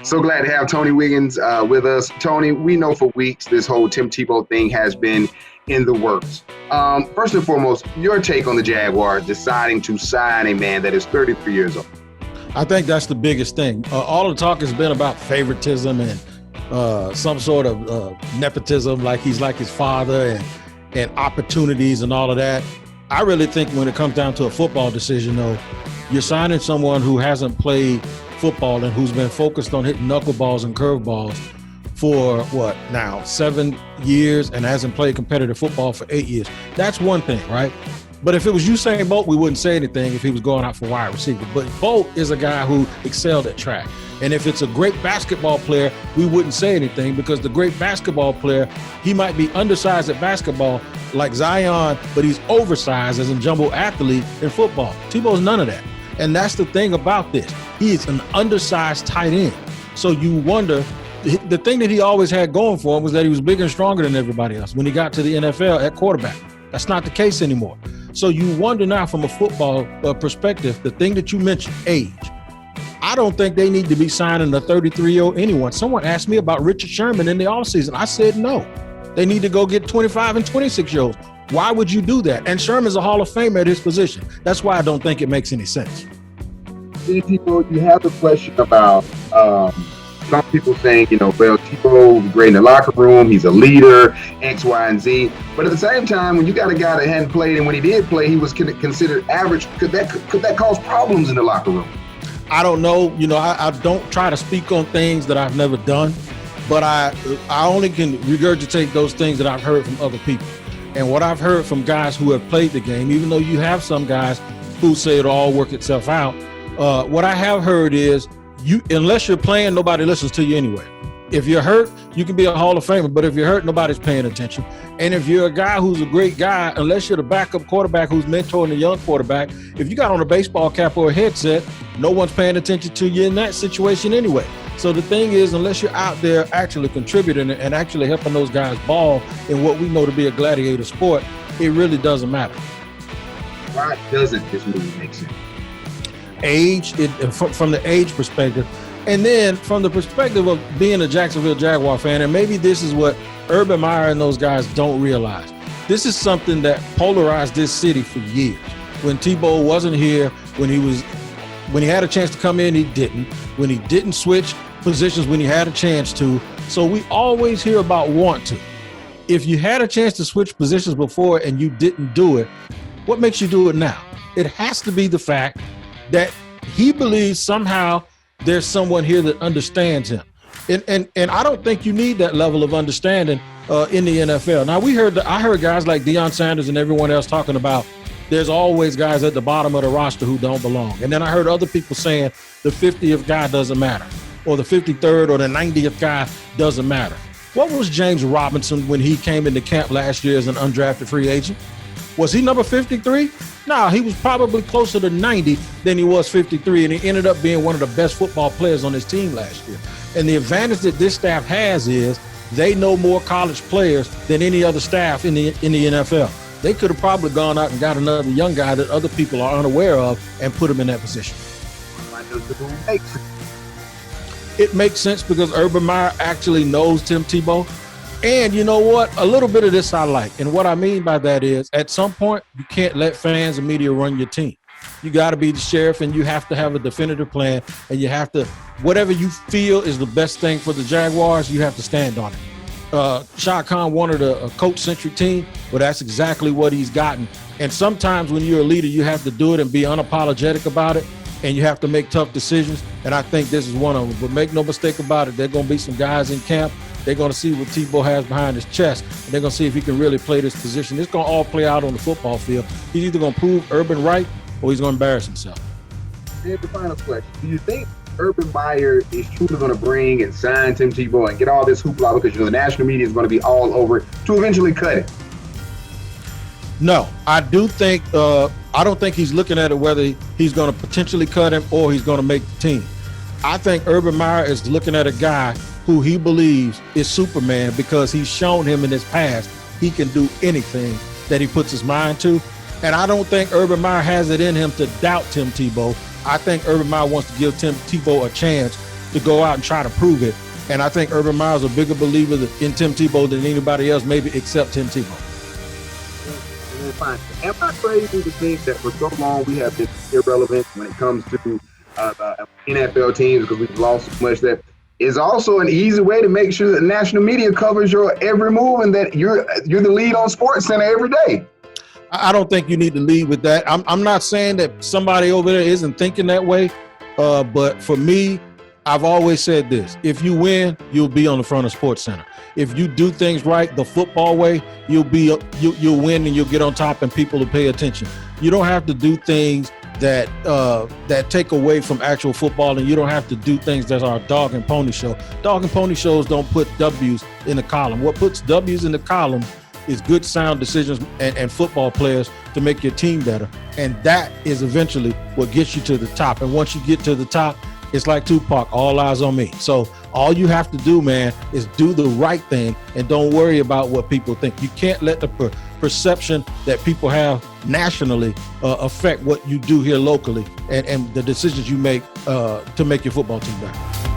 So glad to have Tony Wiggins with us. Tony, we know for weeks this whole Tim Tebow thing has been in the works. First and foremost, your take on the Jaguars deciding to sign a man that is 33 years old. I think that's the biggest thing. All the talk has been about favoritism and some sort of nepotism, like he's like his father, and opportunities and all of that. I really think when it comes down to a football decision, though, you're signing someone who hasn't played football and who's been focused on hitting knuckleballs and curveballs for 7 years and hasn't played competitive football for 8 years. That's one thing, right? But if it was Usain Bolt, we wouldn't say anything if he was going out for wide receiver. But Bolt is a guy who excelled at track. And if it's a great basketball player, we wouldn't say anything because the great basketball player, he might be undersized at basketball like Zion, but he's oversized as a jumbo athlete in football. Tebow's none of that. And that's the thing about this. He is an undersized tight end. So you wonder, the thing that he always had going for him was that he was bigger and stronger than everybody else when he got to the NFL at quarterback. That's not the case anymore. So you wonder now from a football perspective, the thing that you mentioned, age. I don't think they need to be signing a 33-year-old anyone. Someone asked me about Richard Sherman in the offseason. I said no. They need to go get 25 and 26-year-olds. Why would you do that? And Sherman's a Hall of Famer at his position. That's why I don't think it makes any sense. Many people, you have the question about some people saying, well, Tebow was great in the locker room. He's a leader, X, Y, and Z. But at the same time, when you got a guy that hadn't played, and when he did play, he was considered average. Could that cause problems in the locker room? I don't know. I don't try to speak on things that I've never done, but I only can regurgitate those things that I've heard from other people. And what I've heard from guys who have played the game, even though you have some guys who say it'll all work itself out, what I have heard is unless you're playing, nobody listens to you anyway. If you're hurt, you can be a Hall of Famer, but if you're hurt, nobody's paying attention. And if you're a guy who's a great guy, unless you're the backup quarterback who's mentoring a young quarterback, if you got on a baseball cap or a headset, no one's paying attention to you in that situation anyway. So the thing is, unless you're out there actually contributing and actually helping those guys ball in what we know to be a gladiator sport, it really doesn't matter. Why doesn't this move make sense? Age, from the age perspective, and then from the perspective of being a Jacksonville Jaguar fan, and maybe this is what Urban Meyer and those guys don't realize. This is something that polarized this city for years. When Tebow wasn't here, when he had a chance to come in, he didn't. When he didn't switch positions when he had a chance to. So we always hear about want to. If you had a chance to switch positions before and you didn't do it, what makes you do it now? It has to be the fact that he believes somehow there's someone here that understands him. And I don't think you need that level of understanding in the NFL. Now, I heard guys like Deion Sanders and everyone else talking about there's always guys at the bottom of the roster who don't belong. And then I heard other people saying the 50th guy doesn't matter, or the 53rd or the 90th guy doesn't matter. What was James Robinson when he came into camp last year as an undrafted free agent? Was he number 53? No, he was probably closer to 90 than he was 53, and he ended up being one of the best football players on his team last year. And the advantage that this staff has is they know more college players than any other staff in the NFL. They could have probably gone out and got another young guy that other people are unaware of and put him in that position. Why does the move make sense? It makes sense because Urban Meyer actually knows Tim Tebow. And you know what? A little bit of this I like. And what I mean by that is at some point, you can't let fans and media run your team. You got to be the sheriff, and you have to have a definitive plan, and you have to, whatever you feel is the best thing for the Jaguars, you have to stand on it. Shad Khan wanted a coach-centric team, but that's exactly what he's gotten. And sometimes when you're a leader, you have to do it and be unapologetic about it, and you have to make tough decisions, and I think this is one of them. But make no mistake about it, there are going to be some guys in camp. They're going to see what Tebow has behind his chest, and they're going to see if he can really play this position. It's going to all play out on the football field. He's either going to prove Urban right or he's going to embarrass himself. And the final question, do you think Urban Meyer is truly going to bring and sign Tim Tebow and get all this hoopla because the national media is going to be all over it to eventually cut it? No, I do think I don't think he's looking at it whether he's going to potentially cut him or he's going to make the team. I think Urban Meyer is looking at a guy who he believes is Superman because he's shown him in his past he can do anything that he puts his mind to. And I don't think Urban Meyer has it in him to doubt Tim Tebow. I think Urban Meyer wants to give Tim Tebow a chance to go out and try to prove it. And I think Urban Meyer is a bigger believer in Tim Tebow than anybody else, maybe except Tim Tebow. Fine. Am I crazy to think that for so long we have been irrelevant when it comes to NFL teams because we've lost so much? That is also an easy way to make sure that national media covers your every move and that you're the lead on SportsCenter every day. I don't think you need to lead with that. I'm not saying that somebody over there isn't thinking that way, but for me, I've always said this: if you win, you'll be on the front of SportsCenter. If you do things right, the football way, you'll win and you'll get on top, and people will pay attention. You don't have to do things that take away from actual football, and you don't have to do things that are a dog and pony show. Dog and pony shows don't put W's in the column. What puts W's in the column is good, sound decisions and football players to make your team better, and that is eventually what gets you to the top. And once you get to the top, it's like Tupac, all eyes on me. So all you have to do, man, is do the right thing and don't worry about what people think. You can't let the perception that people have nationally affect what you do here locally and the decisions you make to make your football team better.